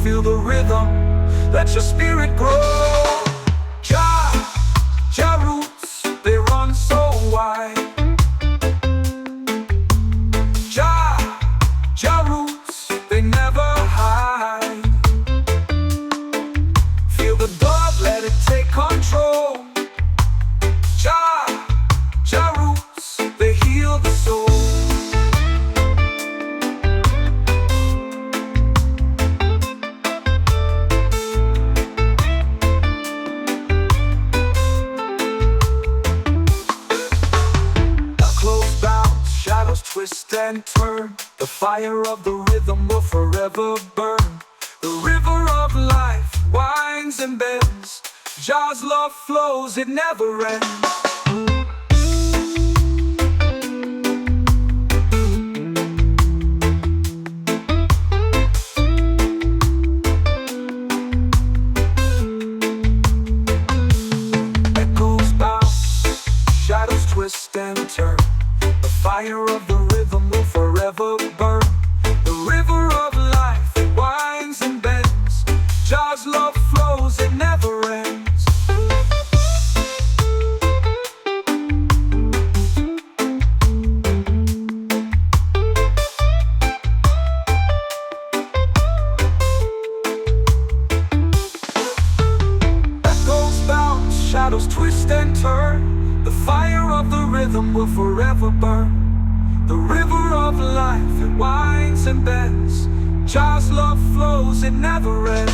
feel the rhythm, let your spirit grow. Jah, Jah roots, they run so wide. Jah, Jah roots, they never hide. Feel the dub, let it take control. Jah, Jah roots, they heal the soul. Twist and turn, the fire of the rhythm will forever burn. The river of life winds and bends, Jah's love flows, it never ends. Echoes bounce, shadows twist and turn, the fire of the rhythm will forever burn. The river of life, it winds and bends, Jah's love flows, it never ends. Echoes bounce, shadows twist and turn, the fire of the rhythm will forever burn. The river of life, it winds and bends, Jah's love flows, it never ends.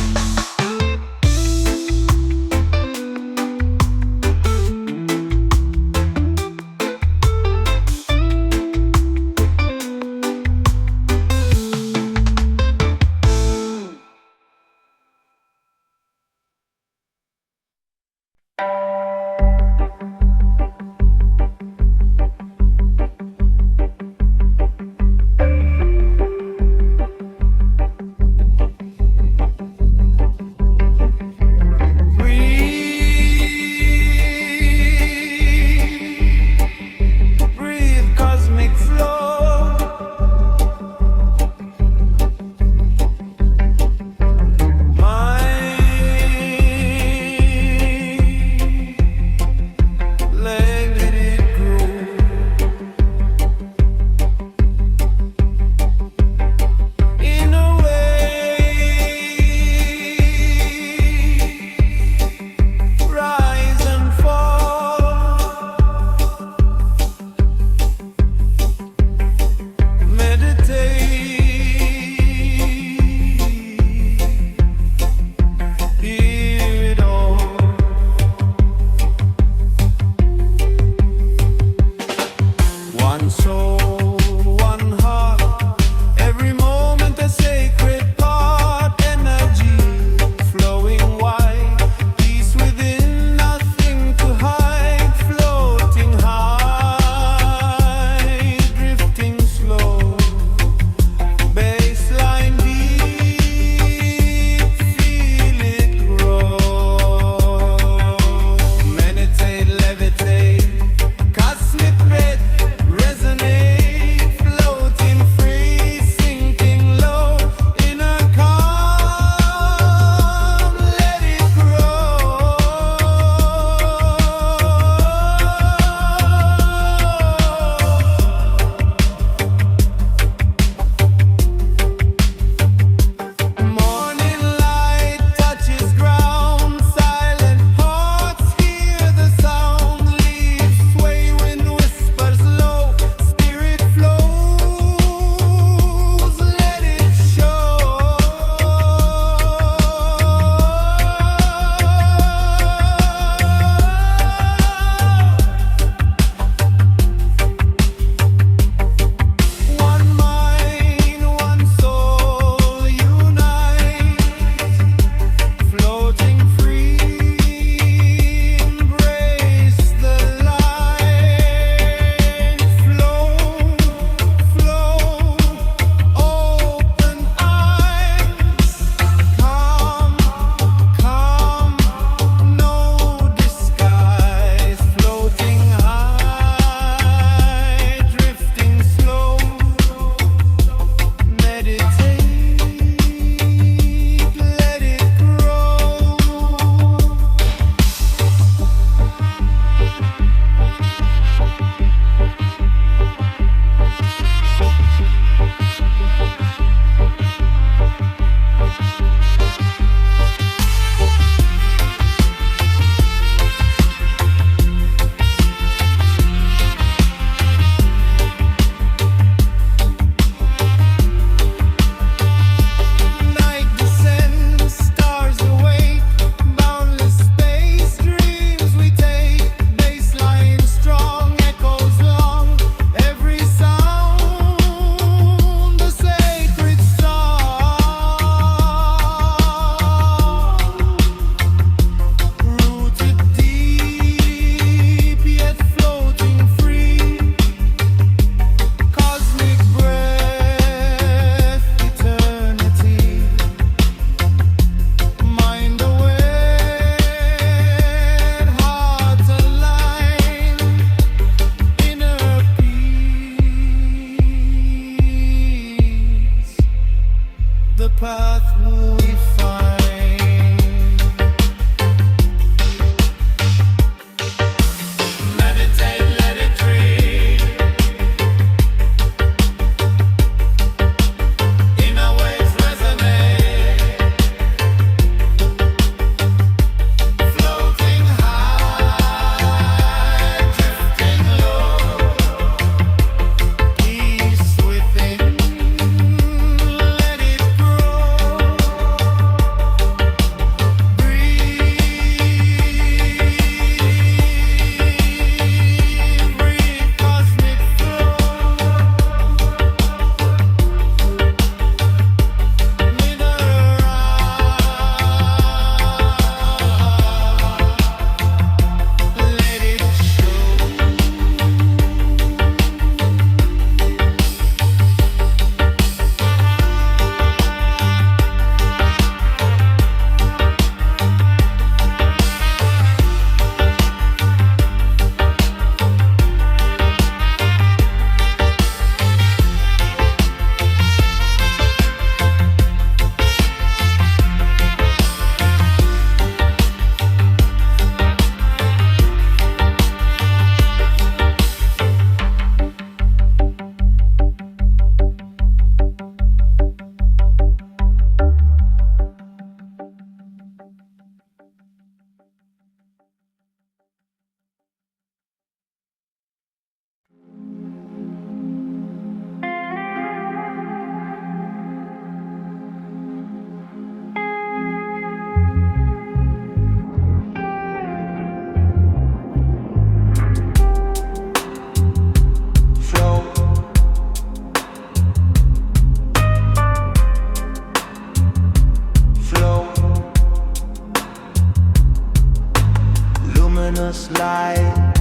luminous light.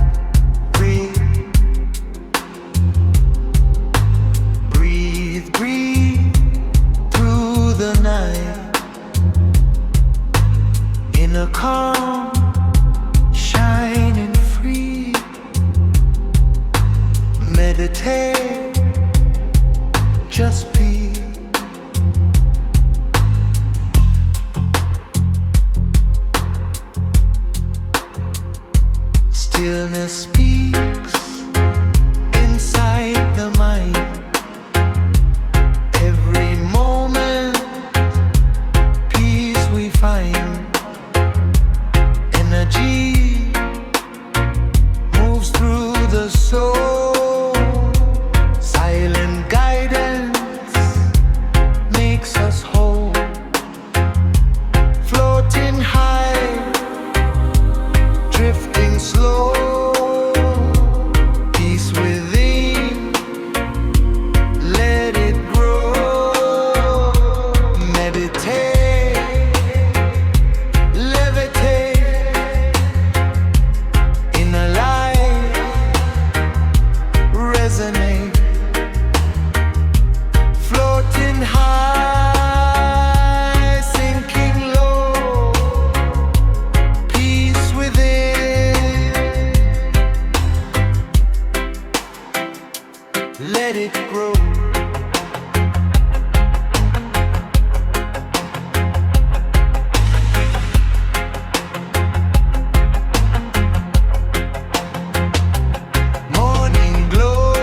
Breathe, breathe, breathe through the night in a calm, shining free. Meditate, just be. Stillness speaks inside the mind. Every moment, peace we find. Energy moves through the soul. Silent guidance makes us whole. Floating high, drifting slow. Peace within, let it grow. Meditate, levitate in a light, resonate. Floating high, sinking low. Peace within, let it grow. Morning glow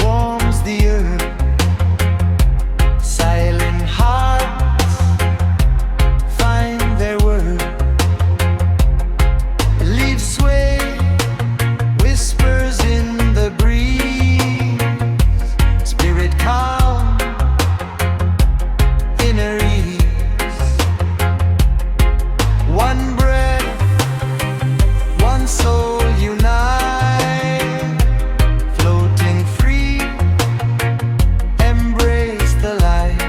warms the earth. Silent hearts find their worth. Leaves sway, whispers in the breeze. Spirit calm, inner ease. One breath, one soul unite. Floating free, embrace the light.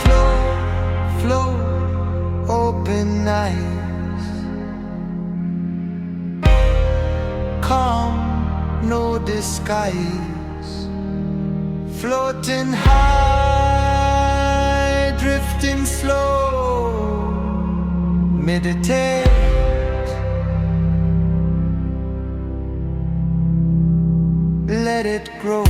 Flow, flow, open eyes. Calm, no disguise. Floating high, drifting slow. Meditate, let it grow.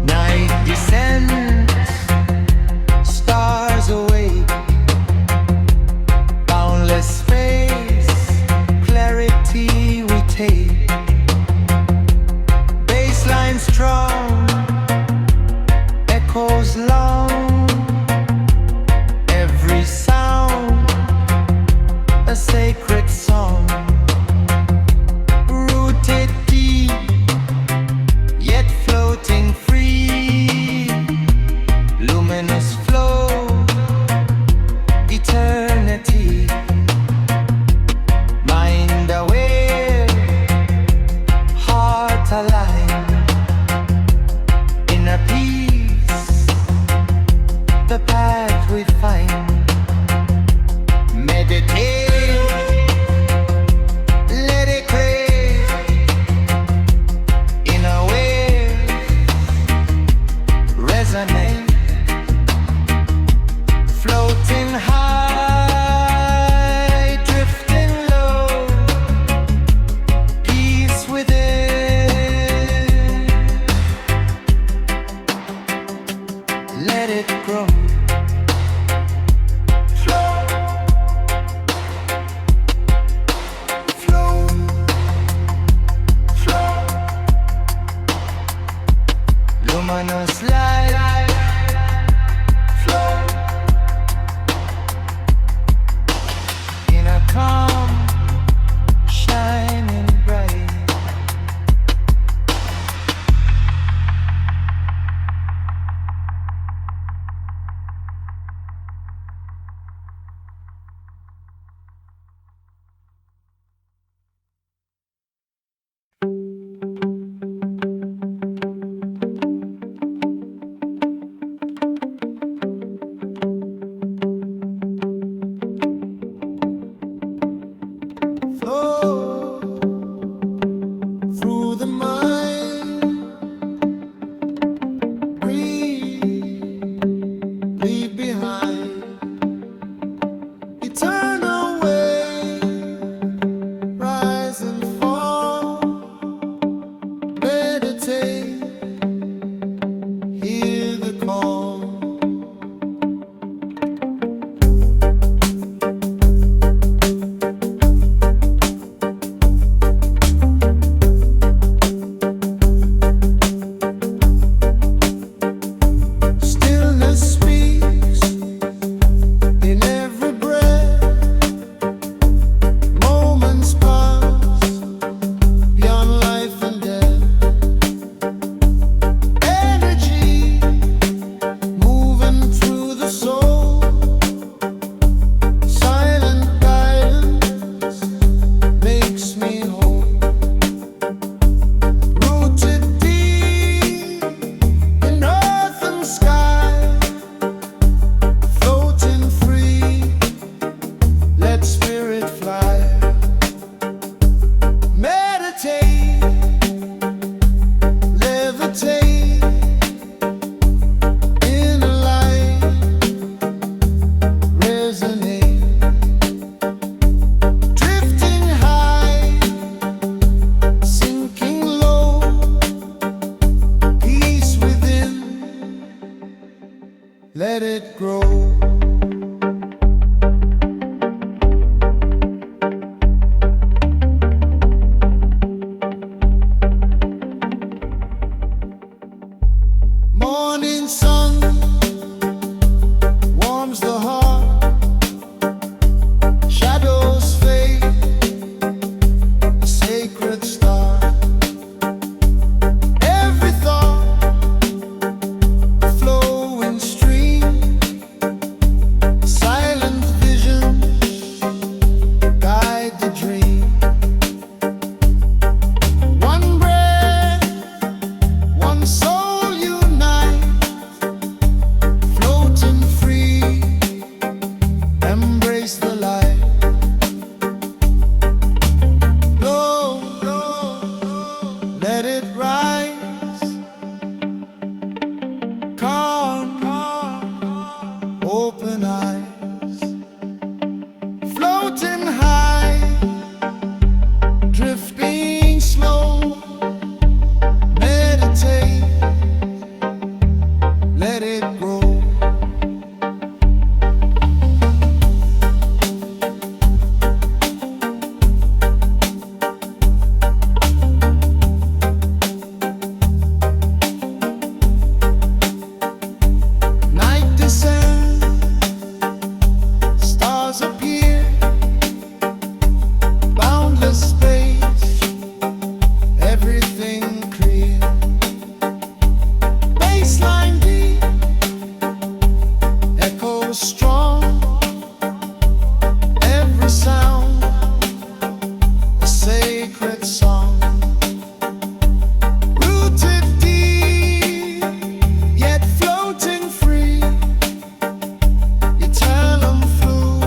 Night descends, stars awake. Boundless space, clarity we take. Bassline strong, echoes long. Every sound, a sacred song. Rooted deep, yet floating free. Luminous flow, eternity. Mind aware, heart aligned. Inner peace, the path we find. Meditate, let it crave. Inner wave, resonate. Floating high, drifting low. Peace within, let it grow. Flow, flow, flow. Luminous light, flow. In a calm, shining bright. let it rise. Calm, open eyes, floating high, drifting slow. Meditate, let it grow. Night descends, stars appear, boundless space, everything clear. Bassline deep, echoes strong, every sound a sacred song. Rooted deep, yet floating free, eternal flow,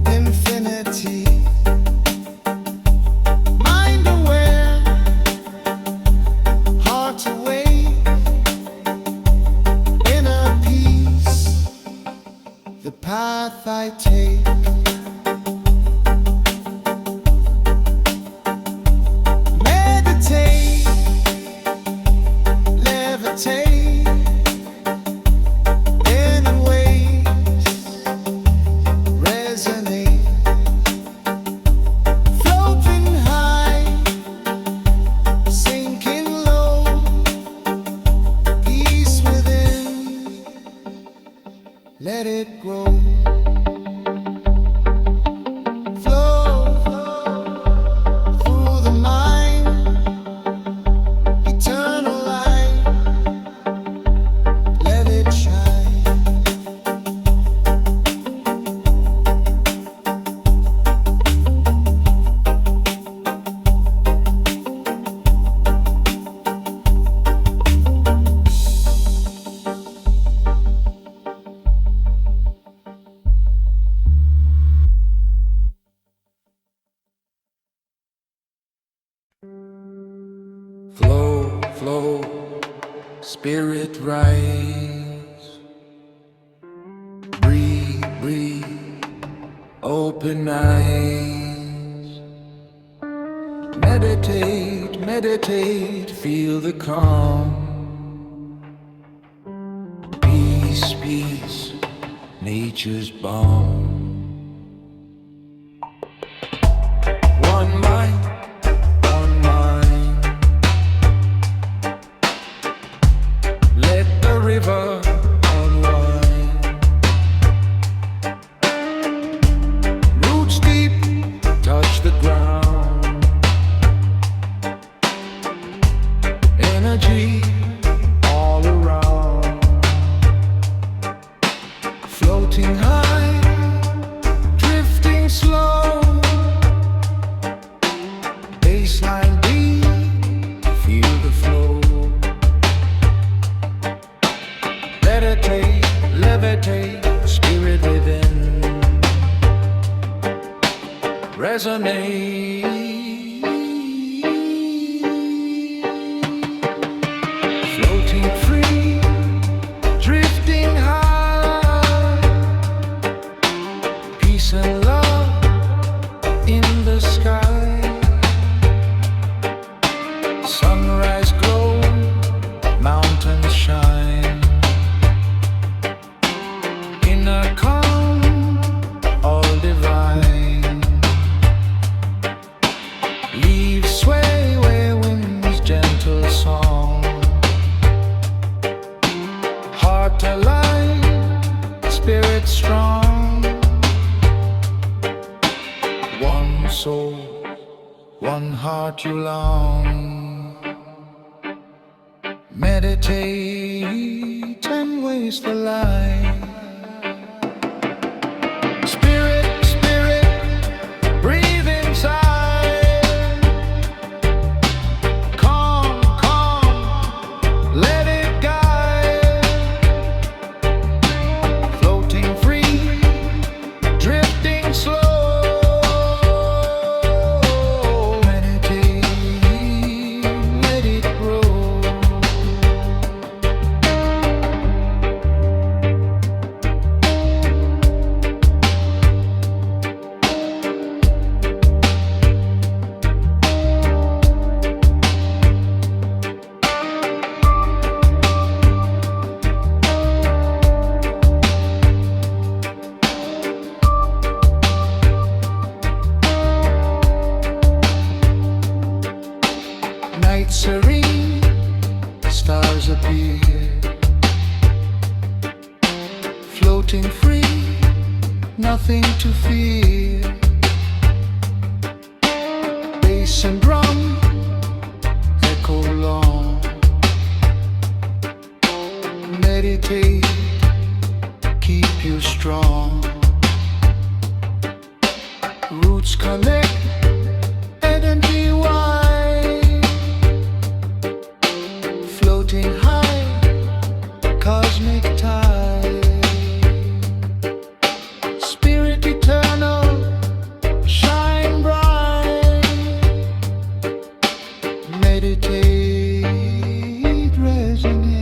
infinity. Mind aware, heart awake, inner peace, the path I take. Meditate, levitate, in ways resonate, floating high, sinking low, peace within, let it grow. Flow through the mind, eternal light, let it shine. Flow, flow, spirit rise. Breathe, breathe, open eyes. Meditate, meditate, feel the calm. Peace, peace, nature's balm. One mind, one mind. Let the river unwind. Roots deep, touch the ground. Energy all around. Floating high, drifting slow. Bassline deep, feel the flow. Meditate, levitate, spirit within. Resonate. Floating free, drifting high. Peace and love in the sky. Sunrise glow, mountains shine. Inner calm, all divine. Leaves sway where winds gentle song. Heart alive, spirit strong. One soul, one heart you long. Meditate and waste the light. Spirit, spirit, breathe inside. Calm, calm, let it guide. Floating free, drifting slow. Meditate. night serene, stars appear, floating free, nothing to fear. Bass and drum echo long. Meditate, keep you strong. Roots connect, energy wide, floating high, cosmic tide. Spirit eternal, shine bright. Meditate, resonate.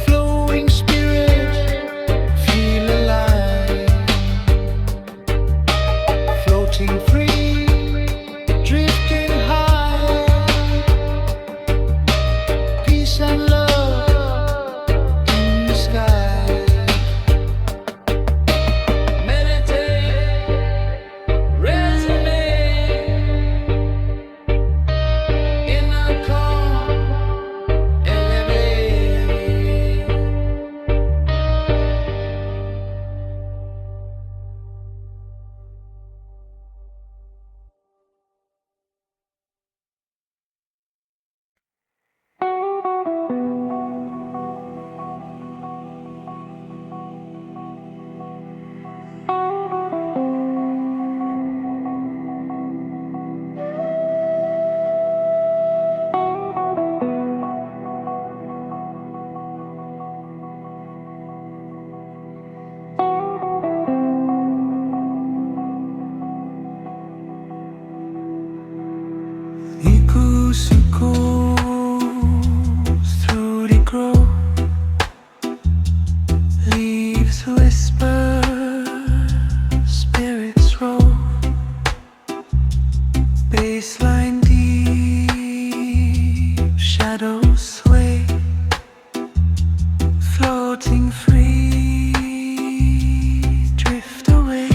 Flowing spirit, feel alive, floating free, drifting high, peace and love in the sky. Meditate, resonate, inner calm, elevate. Echoes through the grove, leaves whisper, spirits roll, bassline deep, shadows sway, floating free, drift away.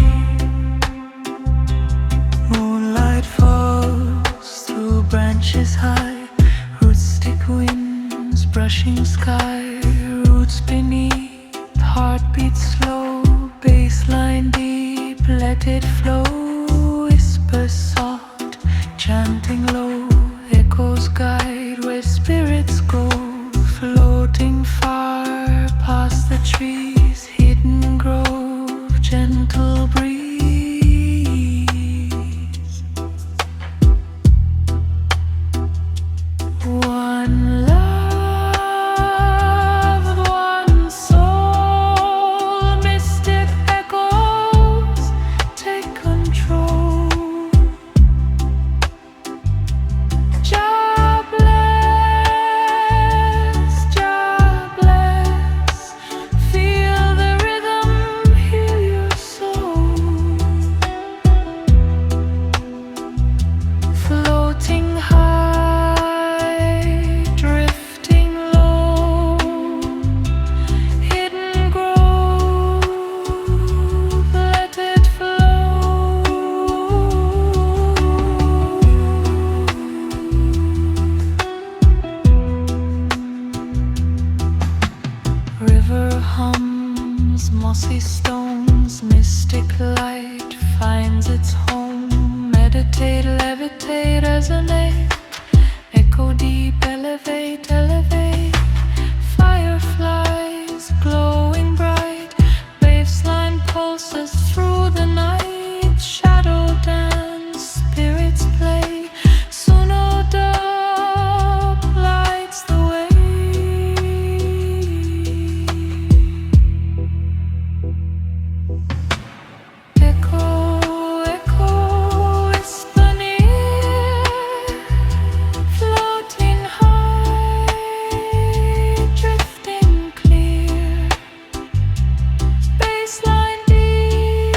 Moonlight falls through branches high, roots stick winds brushing sky, roots beneath, heartbeat slow, bassline deep, let it flow, whispers soft, chanting low, echoes guide where spirits go, floating far past the trees, hidden grove, gentle breeze. One love, one soul, mystic echoes take control. Jah bless, feel the rhythm, heal your soul. Floating high, drifting low, hidden grove, let it flow. River hums, mossy stones, mystic light finds its home. Meditate, levitate, resonate, echo deep, elevate, elevate. Fireflies glowing bright, baseline pulses through the night. Shadow dance, spirits play, Suno dub lights the way. Echo, echo, whisper near, floating high, drifting clear. Bassline deep,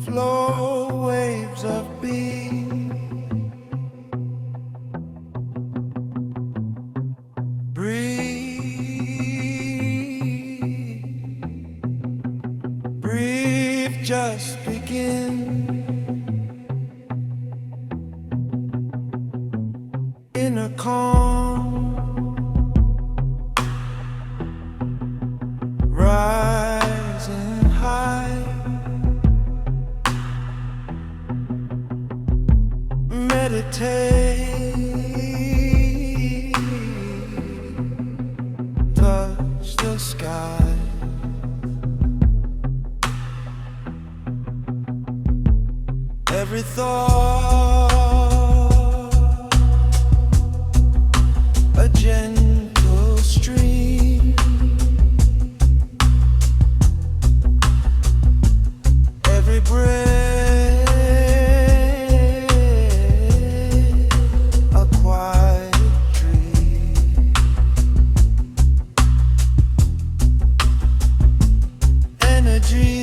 flow waves of beat. Breathe, just begin. In a calm, rising high, meditate, touch the sky. Every thought, a gentle stream. Every breath, a quiet dream. Energy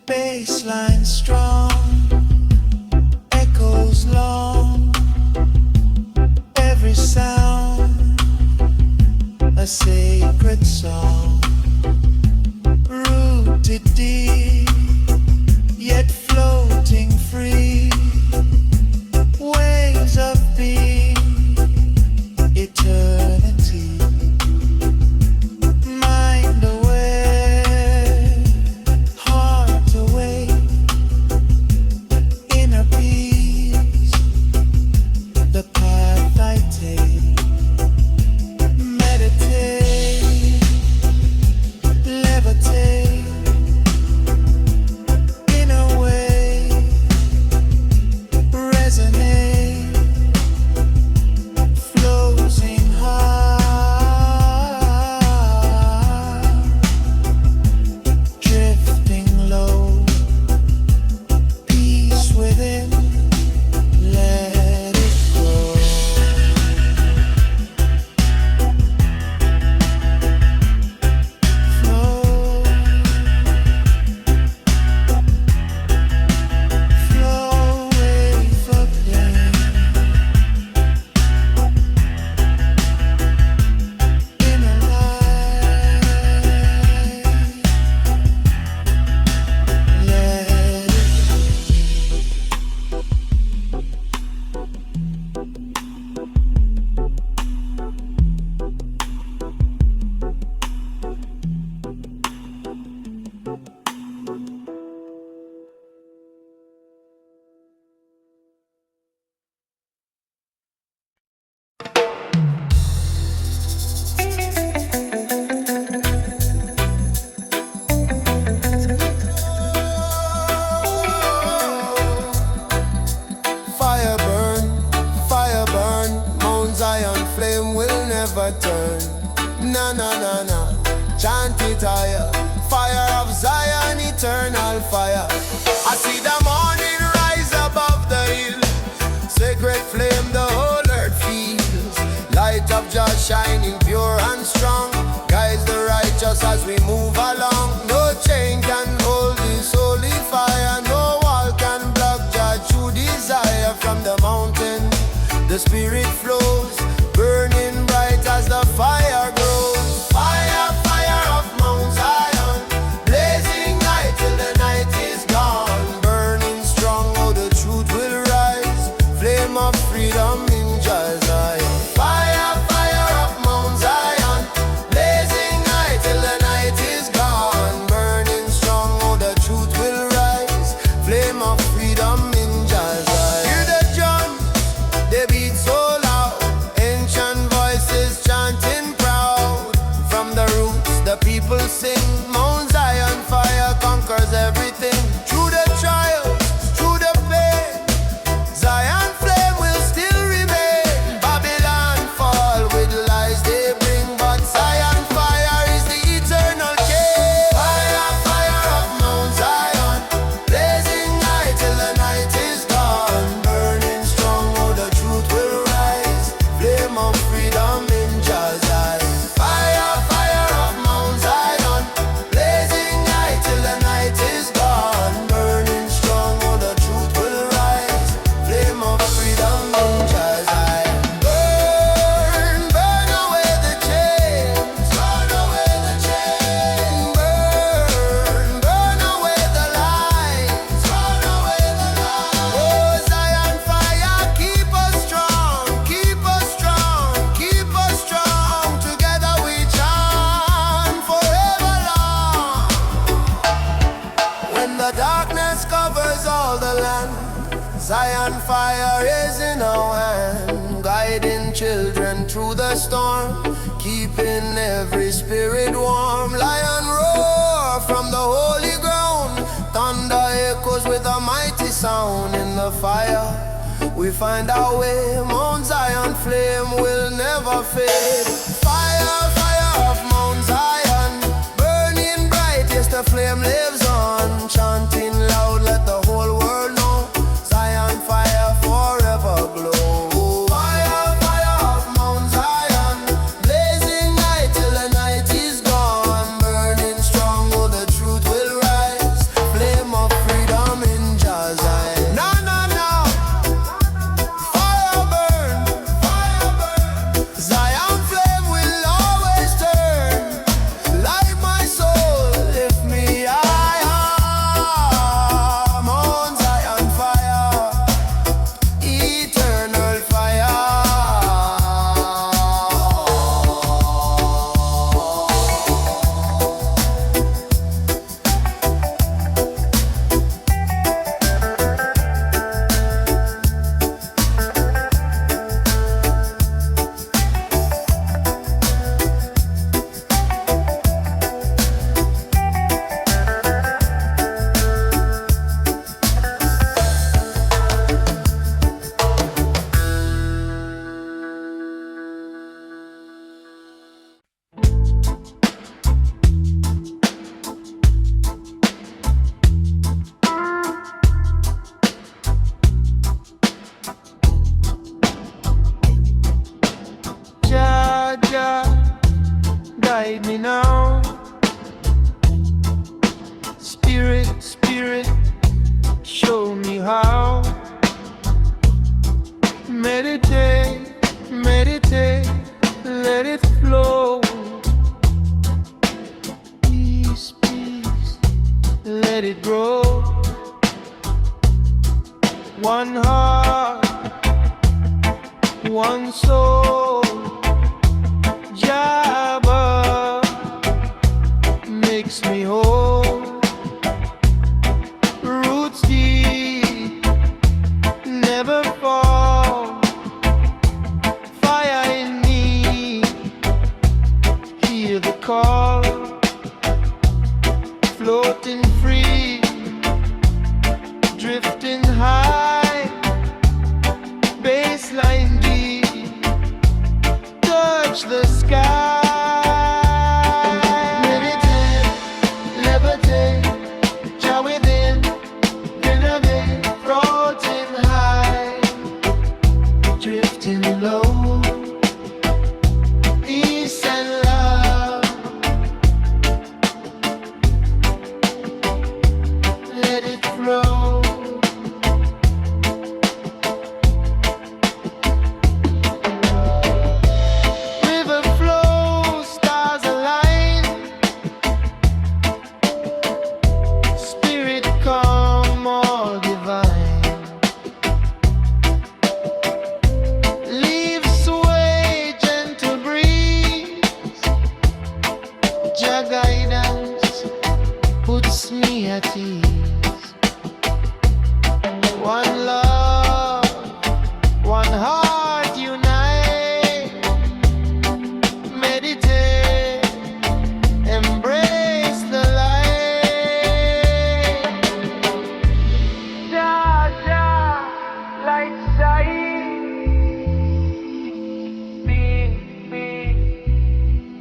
basslines strong, echoes long, every sound a sacred song, rooted deep, yet floating free, waves never turn. Na na na na, chant it higher. Fire of Zion, eternal fire. I see the morning rise above the hill. Sacred flame the whole earth feels. Light of Jah shining pure and strong. Guides the righteous as we move along. No chain can hold this holy fire. No wall can block Jah true desire. From the mountain the spirit flows, burning bright as the fire grows. Fire, fire of Mount Zion, blazing light till the night is gone. Burning strong, oh the truth will rise. Flame of freedom in Jah Zion. Fire, fire of Mount Zion, blazing light till the night is gone. Burning strong, oh the truth will rise. Flame of freedom in Jah Zion. Hear the drums, they beat so loud. Ancient voices chanting proud. From the roots the people sing. Mount Zion fire conquers everything. Through the trials, through the pain, Zion flame will still remain. Babylon fall with lies they bring, but Zion fire is the eternal king. Fire, fire of Mount Zion, blazing light till the night is gone. Burning strong, oh the truth will rise. Flame of freedom in Jah Zion. Fire, fire of Mount Zion, blazing light till the night is gone. Burning strong, oh the truth will rise. Flame of freedom in Jah Zion. Burn, burn away the chains. Burn away the chains. Burn, burn away the lies. Burn away the lies. Oh Zion fire, keep us strong. Keep us strong. Keep us strong. Together we chant forever long. When the darkness covers all the land, Zion fire is in our hand, guiding children through the storm, keeping every spirit warm. Lion roar from the holy ground, thunder echoes with a mighty sound. In the fire we find our way. Mount Zion flame will never fade. Fire, fire of Mount Zion, burning bright, yes the flame lives on. Chanting loud, let the whole world know. Zion fire forever glow. Fire, fire of Mount Zion, blazing light till the night is gone. Burning strong, oh the truth will rise. Flame of freedom in Jah Zion. No, no, no, fire burn, fire burn. Zion flame will always turn. Light my soul, lift me higher. Mount Zion fire, eternal fire. Jah, Jah, guide me now. Spirit, Spirit, show me how. Meditate, meditate, let it flow. Peace, peace, let it grow. One heart, one soul. Jabba makes me whole. Roots deep, never fall. Fire in me, hear the call. Floating free, drifting high. Bassline deep, touch the sky. Meditate, levitate, Jah within, renovate, floating high, drifting low, peace and love. Let it flow. River flows, stars align, spirit calm, all divine. Leaves sway, gentle breeze, Jah guidance puts me at ease. One love, one heart unite. Meditate, embrace the light. Jah, Jah, light shine. Be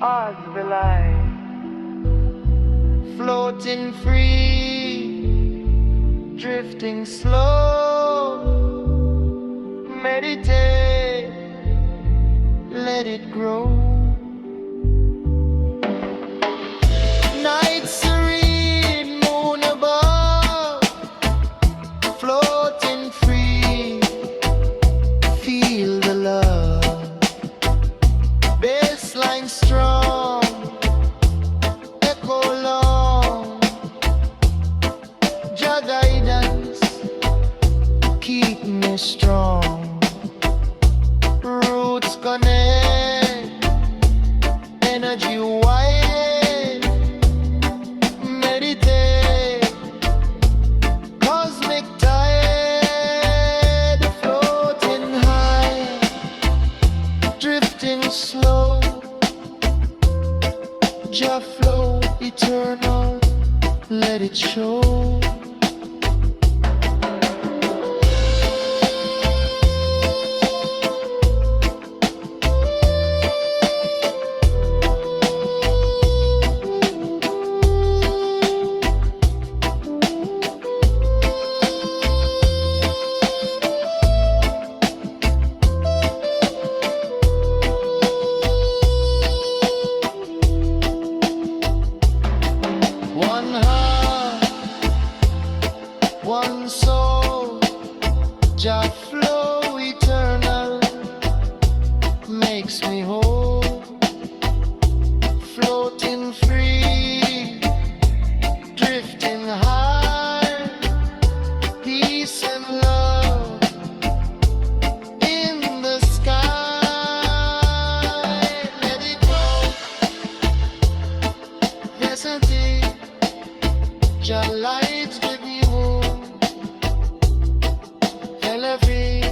as the light, floating free, drifting slow. Meditate, let it grow. Night serene, moon above, floating free, feel the love. Bassline strong, echo long, Jah guidance keep me strong. Roots connect, energy wide. Meditate, cosmic tide, floating high, drifting slow. Jah flow eternal, let it show. One heart, one soul, Jah flow eternal, makes me whole. Floating free, drifting high, peace and love in the sky. Let it go, hesitate. Jah lights give me hope, elevate.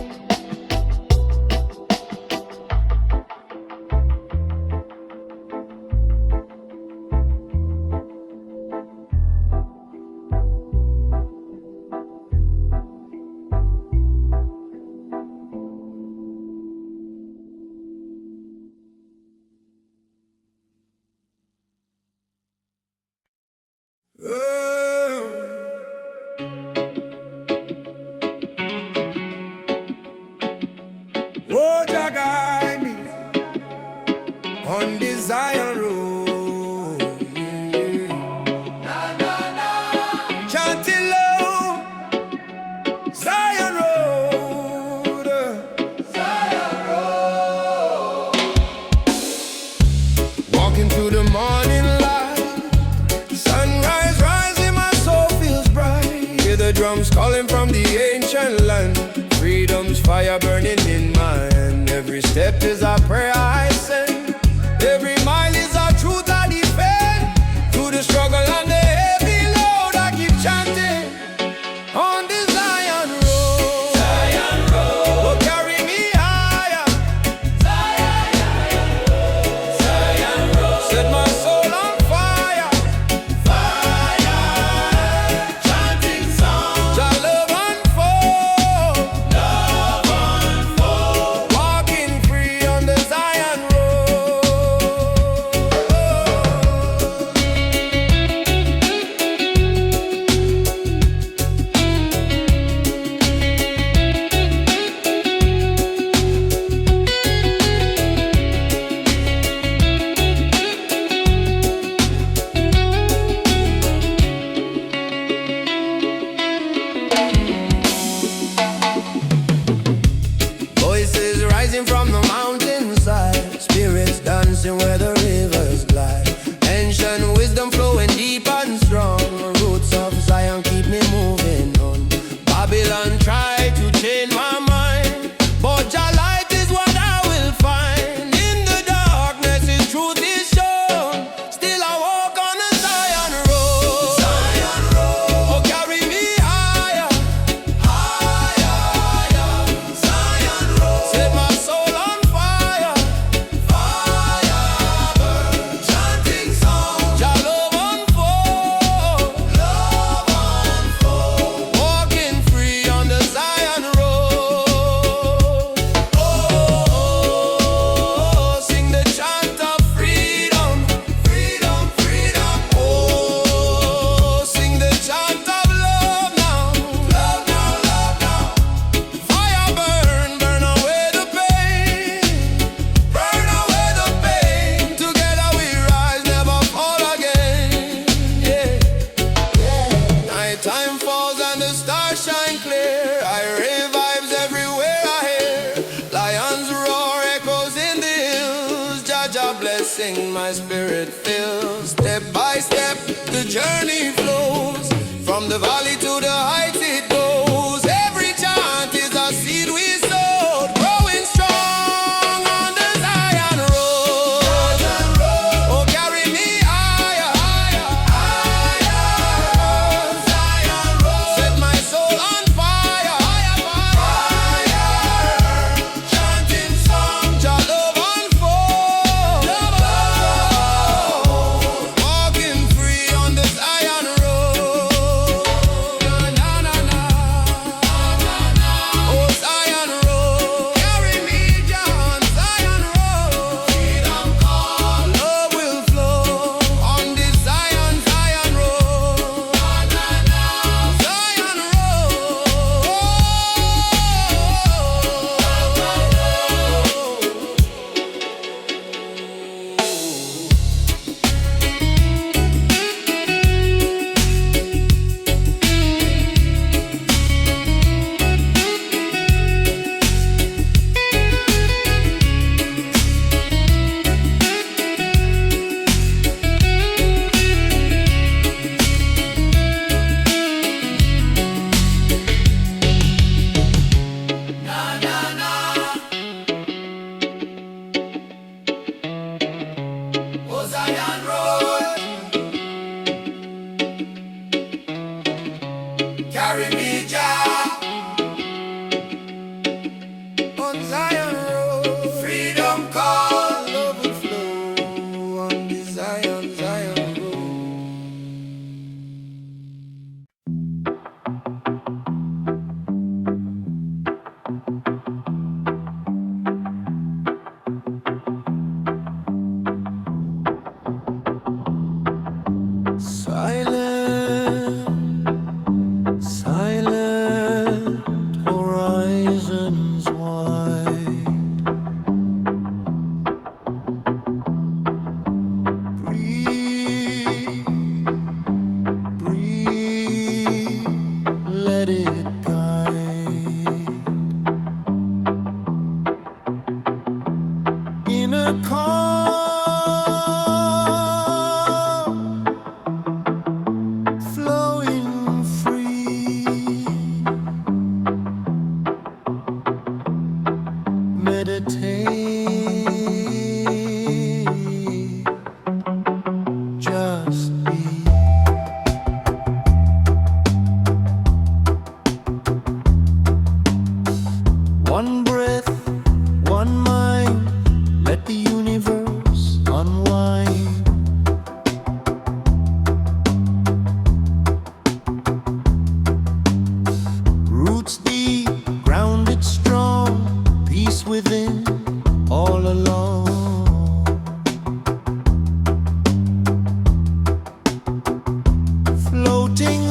Oh, Jah guide me on the Zion road. Chanting low, Zion road. Walking through the morning light, sunrise rising, my soul feels bright. Hear the drums calling from the ancient land. Freedom's fire burning in my hand. Every step is a prayer I send. Every mile is a truth I defend. Through the struggle and the heavy load, I keep chanting on the Zion road. Zion road, oh, carry me higher. Zion road, Zion road, set my soul on fire. Fire, chanting songs. Jah love unfold, walking free on the Zion rising from the mountainside, spirits dancing where the rivers glide. Ancient wisdom flowing deep and strong. Roots of Zion keep me moving on. Babylon tried to change my mind, but your light is what I will find. In the darkness His truth is shown. Still I walk on the Zion road. Zion road. Oh, carry me higher, higher, higher. Zion road. Set my soul on fire, fire burn. Chanting songs, Jah love unfold, love unfold. Walking free on the Zion road. Oh, sing the chant of freedom, freedom, freedom. Oh, sing the chant of love now, love now, love now. Fire burn, burn away the pain, burn away the pain. Together we rise, never fall again. Yeah. Nighttime falls and the stars shine clear. I vibes everywhere I hear. Lions roar, echoes in the hills. Jaja blessing my spirit fills. Step by step the journey flows. From the valley to the heights it goes. Every chant is a seed we sowed, growing strong on the Zion road. Oh, carry me higher, higher, higher. Zion road. Set my soul on fire, fire, fire. Chanting songs, Jah love unfold, love unfold. Walking free on the Zion road. Na na na na, oh Zion road. Carry me down Zion road. Freedom call, love will flow on this Zion, Zion road. Na na na, Zion oh Zion road. Carry me, Jah, on Zion road. Freedom call, love will flow on the Zion, Zion road. Silent, silent horizons wide. Breathe, breathe, let it guide. In a calm, flowing free, meditate, just be. One breath, one mind, let the universe unwind. Roots deep, grounded strong, peace within, all alone. Floating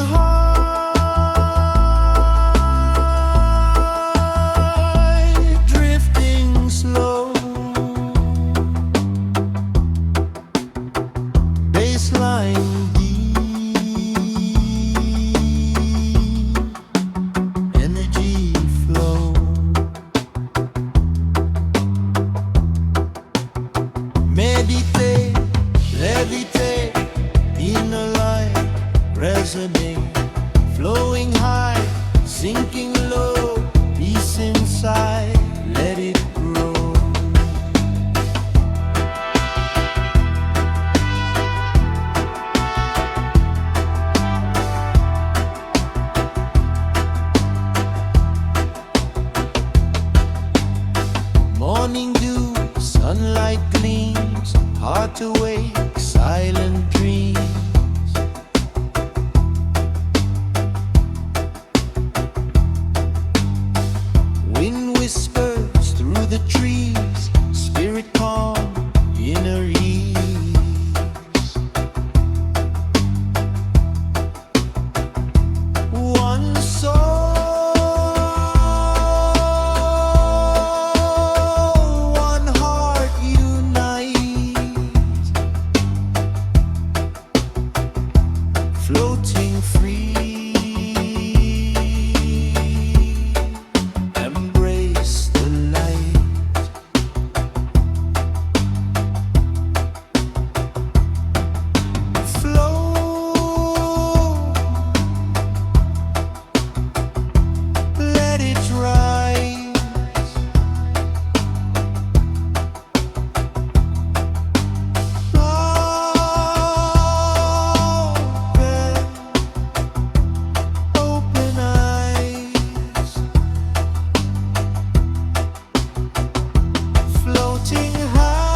high, drifting slow. Bassline deep, energy flow. Morning dew, sunlight gleams, heart awake, silent dreams. Wind whispers through the trees, spirit calm, inner ease. One soul, one heart unite, floating free. Embrace the light. Flow, let it rise. Open eyes, floating high,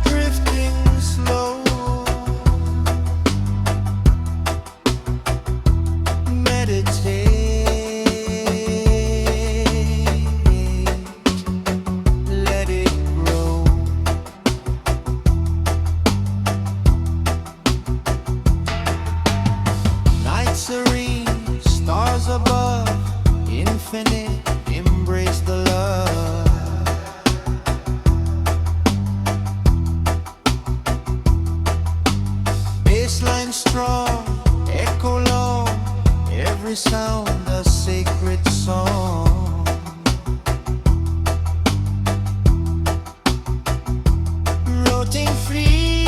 drifting slow. Meditate, let it grow. Night serene, stars above, infinite, embrace the love. Bassline strong, echo long, every sound a sacred song. Floating free,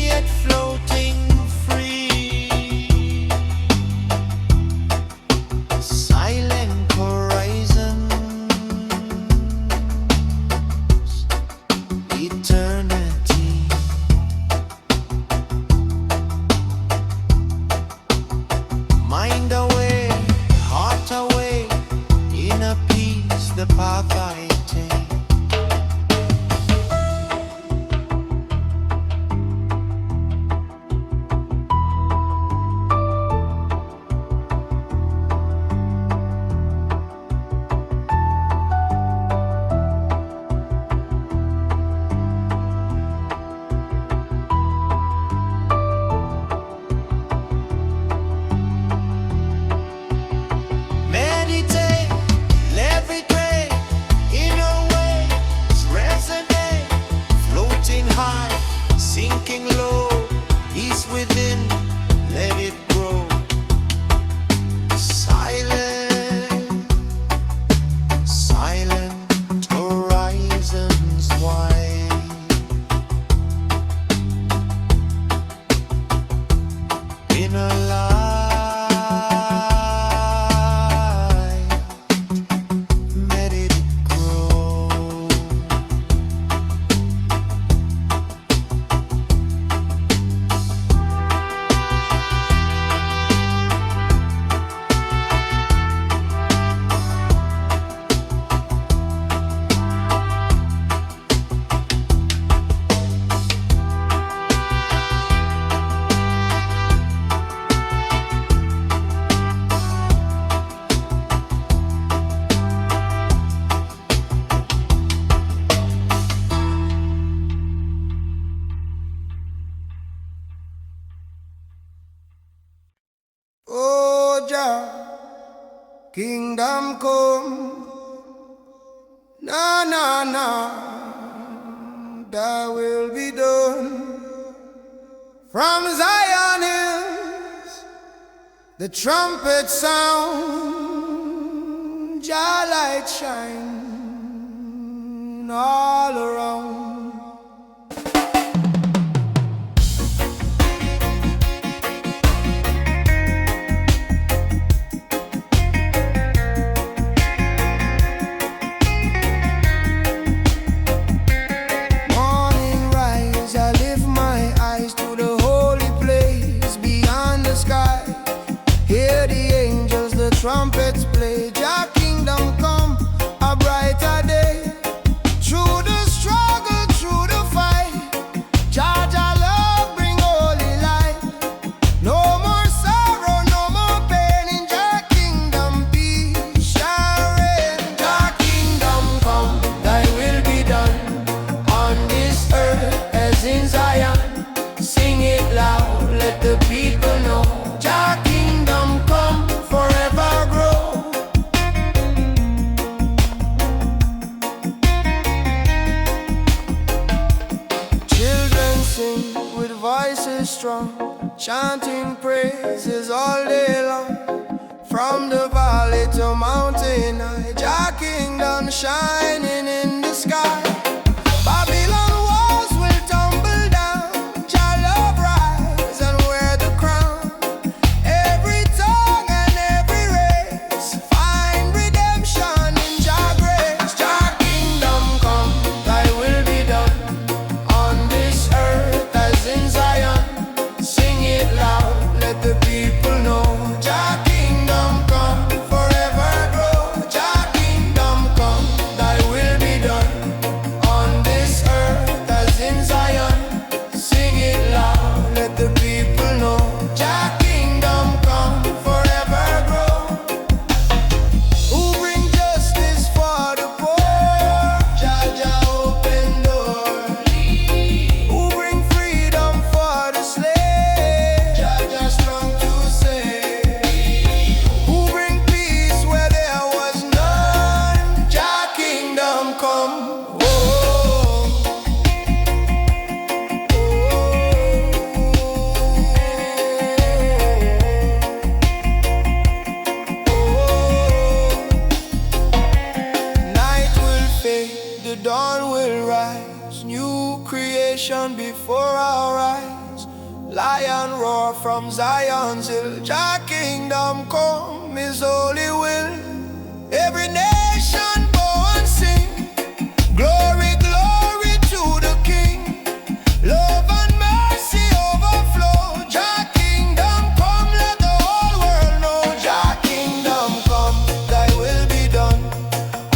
yet floating free. Silent horizons, eternity. Mind away, heart away, inner peace, the path I take. Meditate, levitate, inner waves resonate, floating high, sinking low, peace within, let it grow. Silent, silent horizons wide. Inner light, let it grow. Oh Jah, kingdom come. Na na na, thy will be done. From Zion hills, the trumpet sound, Jah light shine all around. Morning rise, I lift my eyes to the holy place beyond sing praises all day long. From the valley to mountain high, Jah kingdom shining in the sky. Babylon walls will tumble down, Jah love rise and wear the crown. Every tongue and every race find redemption in Jah grace. Jah kingdom come, thy will be done on this earth as in Zion. Sing it loud, let the people know. Jah kingdom come, forever grow. Jah kingdom come, thy will be done on this earth as in Zion. Sing it loud, let the people know. Jah kingdom come, forever grow. Who bring justice for the poor? Jah Jah open door. Who bring freedom for the slave? Jah Jah strong to save. Who bring peace where there was none? Jah kingdom come. Oh, night will fade, the dawn will rise. New creation before our eyes. Lion roar from Zion's hill. Jah kingdom come, His holy will. Every nation bow and sing. Glory, glory to the King. Love and mercy overflow. Jah kingdom come, let the whole world know. Jah kingdom come, thy will be done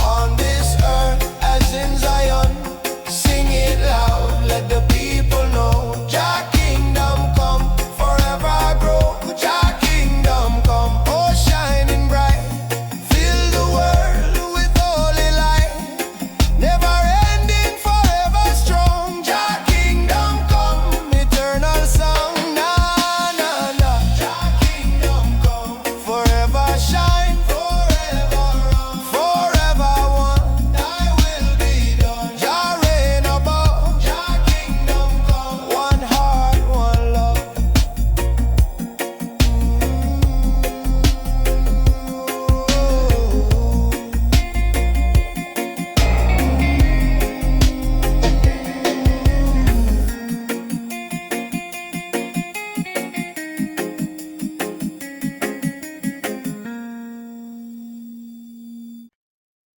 on this earth as in Zion. Sing it loud, let the people know. Jah kingdom come, forever grow. Jah kingdom come, oh shining bright. Fill the world with holy light. Never ending, forever strong. Jah kingdom come, eternal song. Na na na. Jah kingdom come, forever shine, forever on, forever one. Thy will be done. Jah reign above. Jah kingdom come, one heart, one love.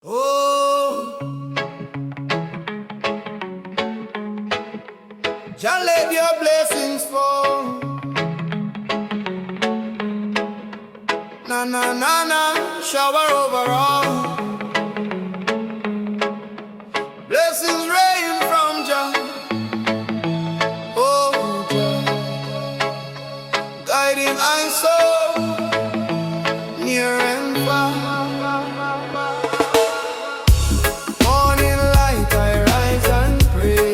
Oh, Jah let your blessings fall. Na na na na, shower over all. Blessings rain from Jah. Oh, Jah, guiding I soul near and far. Morning light, I rise and pray.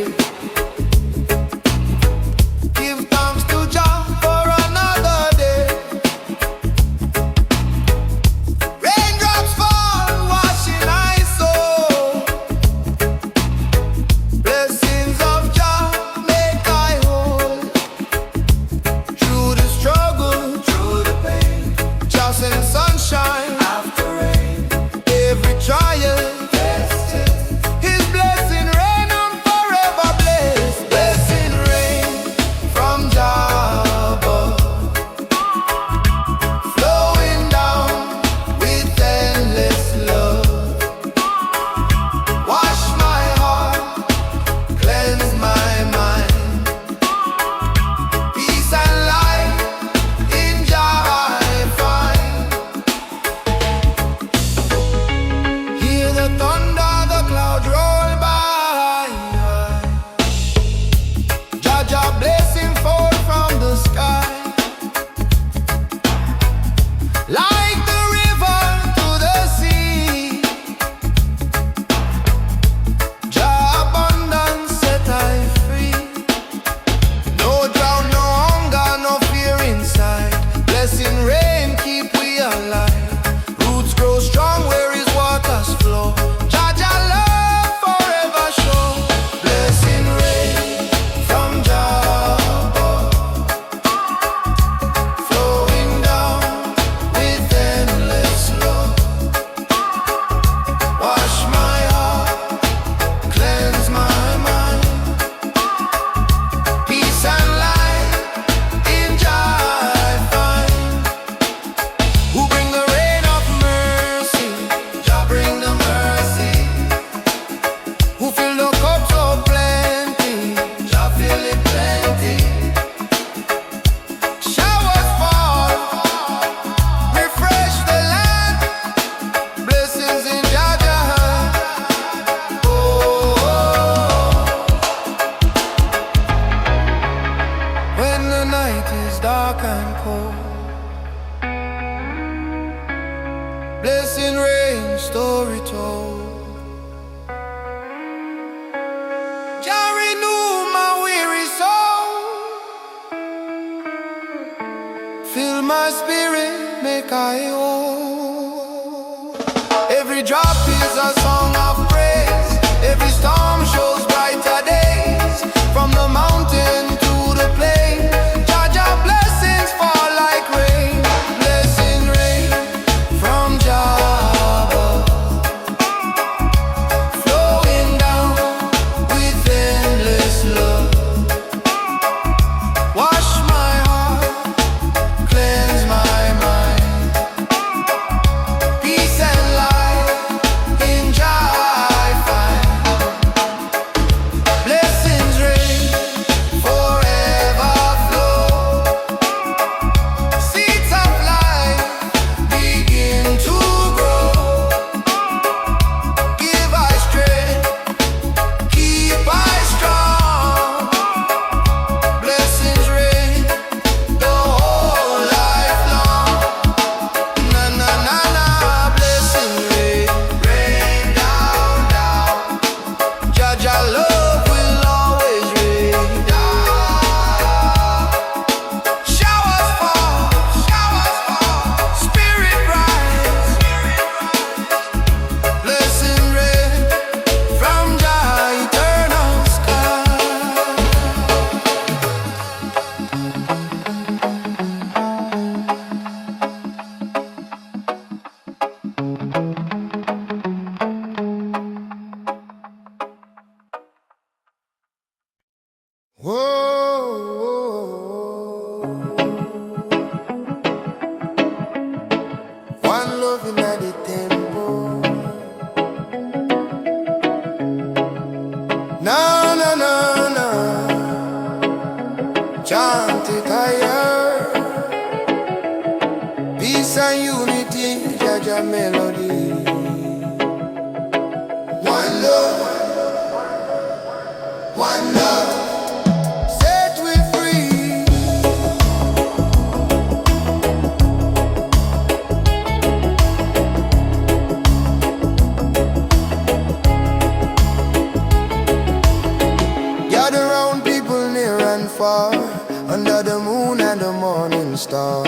Give thanks to Jah for another day. Raindrops fall, washing I soul. Blessings of Jah make I whole. Through the struggle, through the pain. cold. Blessing rain, story told. Jah renew my weary soul. Fill my spirit, make I whole. Every drop is a song of praise. Every storm shows brighter days. From the mountain to the plain, Jah Jah blessings fall like rain. Blessing rain from Jah above, flowing down with endless love. Wash my heart, cleanse my mind. Peace and light in Jah I find. Blessings rain forever flow. Seeds of life begin to grow. Give I strength, keep I strong. Blessings rain the whole life long. Na na na na, blessings rain, rain down down. Jah Jah love will always rain down. Showers fall, spirit rise. Blessing rain from Jah eternal sky. Whoa, one love in the tempo. Na na na na, chant it higher. Peace and unity, Jah Jah melody. One love, one love. Set we free. Gather round people near and far, under the moon and the morning star.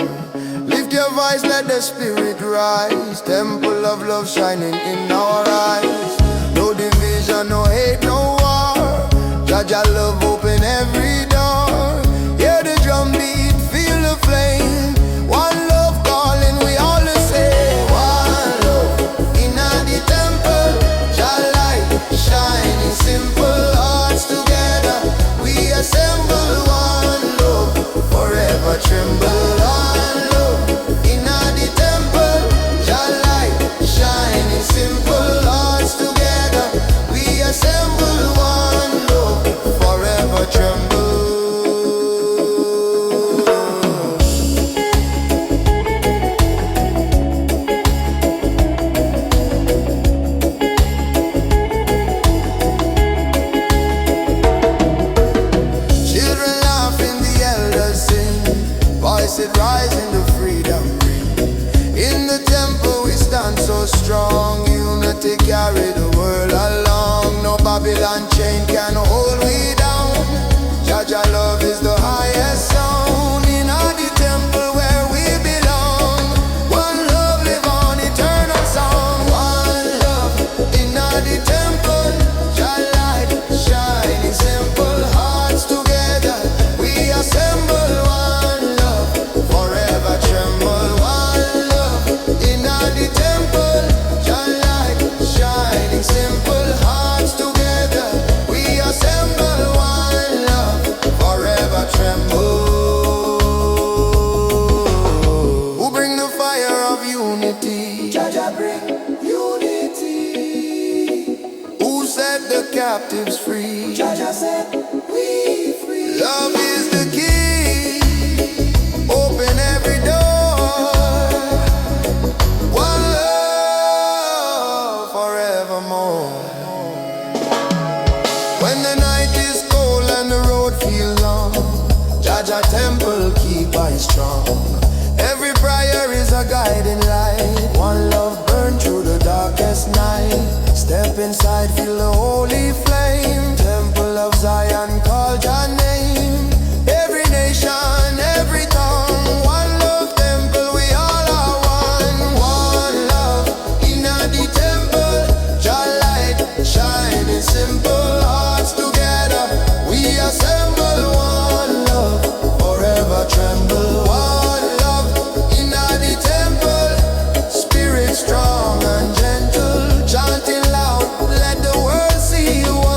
Lift your voice, let the spirit rise. Temple of love shining in our eyes. No division, no hate, no war. Jah Jah love open every door. Hear the drum beat, feel the flame. One love calling, we all the same. One love in the temple. Jah light shining, simple hearts together. We assemble one love, forever tremble. One love in the temple. Jah light shining, simple hearts together. We assemble one love, forever tremble. Children laughing, the elders sing. Voices rising to freedom ring. In the temple we stand so strong. Unity carry the world along. No Babylon chain can hold we down. Jah Jah love is the highest sound. In the temple where we belong. One love live on eternal song. One love in the temple. Jah light shining, simple hearts together. We assemble one love, forever tremble. One love in the temple. Jah light shining, simple hearts together. We assemble one love, forever tremble. Who bring the fire of unity? Jah Jah bring unity. Who set the captives free? Jah Jah set we free. Love is the key. Open every door. One love forevermore. When the night is cold and the road feels long, Jah Jah temple keep I strong. there is a guiding light. One love burn through the darkest night. Step inside, feel the holy flame. Temple of Zion, call your name. Every nation, every tongue, one love temple, we all are one. One love in the temple, your light shining simple. Hearts together, we assemble. One love, forever tremble. One love in the temple, spirit strong and gentle, chanting loud, let the world see you.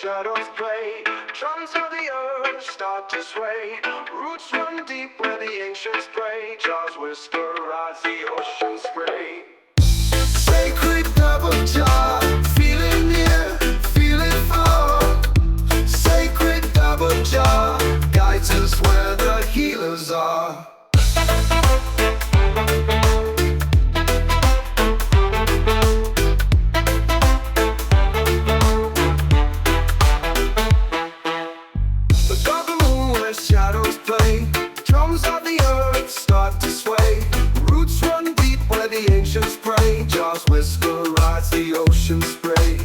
shadows play. Drums of the earth start to sway. Roots run deep where the ancients pray. Jaws whisper as the ocean spray. Sacred double jaw, feel it near, feel it far. Sacred double jaw guides us where the healers are. Shadows play, drums of the earth start to sway. Roots run deep where the ancients pray. Jaws whisper as the ocean spray.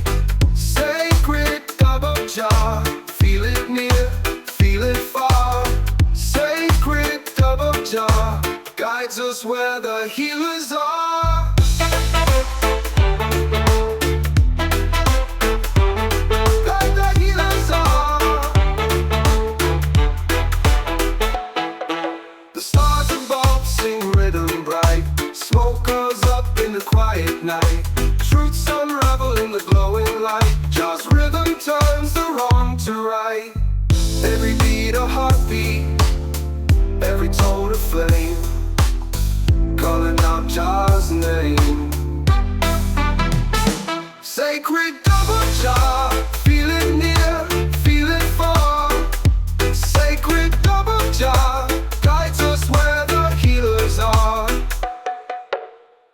Sacred double jaw, feel it near, feel it far. Sacred double jaw guides us where the healers are. Night. Truths unravel in the glowing light. Jaws rhythm turns the wrong to right. Every beat a heartbeat, every tone a flame, calling out Jaws' name. Sacred double jaw, feel it near, feel it far. Sacred double jaw guides us where the healers are.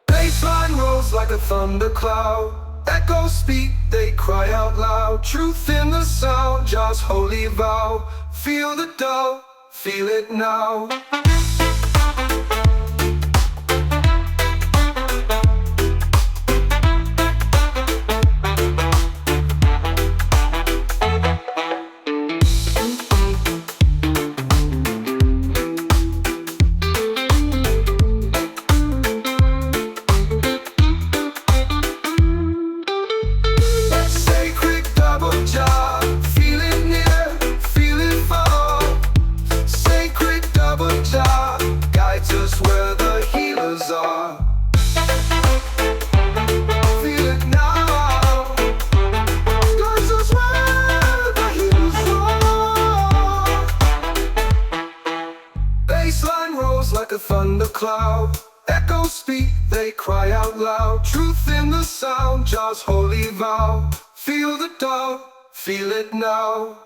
Bassline rolls like a thundercloud. Echoes speak, they cry out loud. Truth in the sound, Jaws' holy vow. Feel the dove, feel it now. Like a thundercloud, echoes speak, they cry out loud. Truth in the sound, Jaws' holy vow. Feel the dove, feel it now.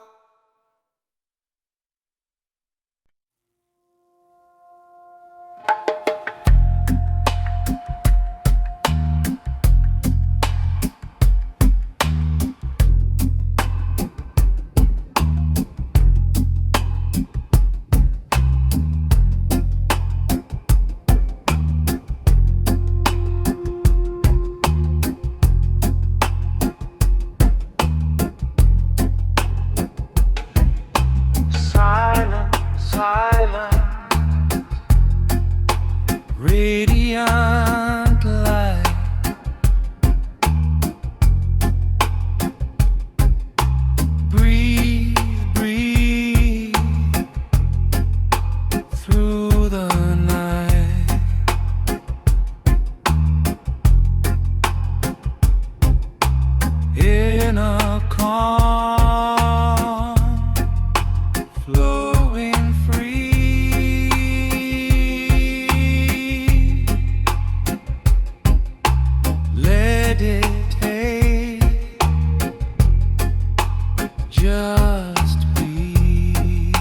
Radiant light, breathe, breathe through the night. In a calm, flowing free. Just be.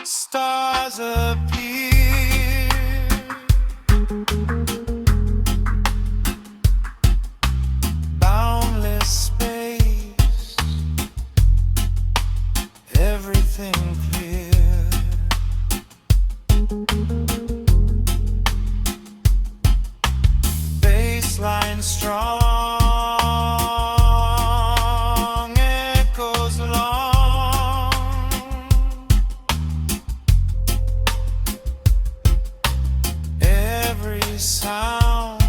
Stars appear, boundless space, everything clear. Bassline strong, echoes long. Every sound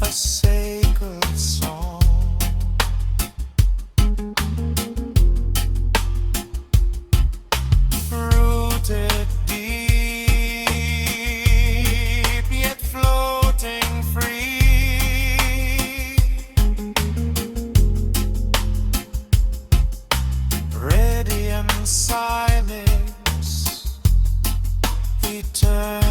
a sacred song. Rooted deep, yet floating free. Radiant silence, eternal.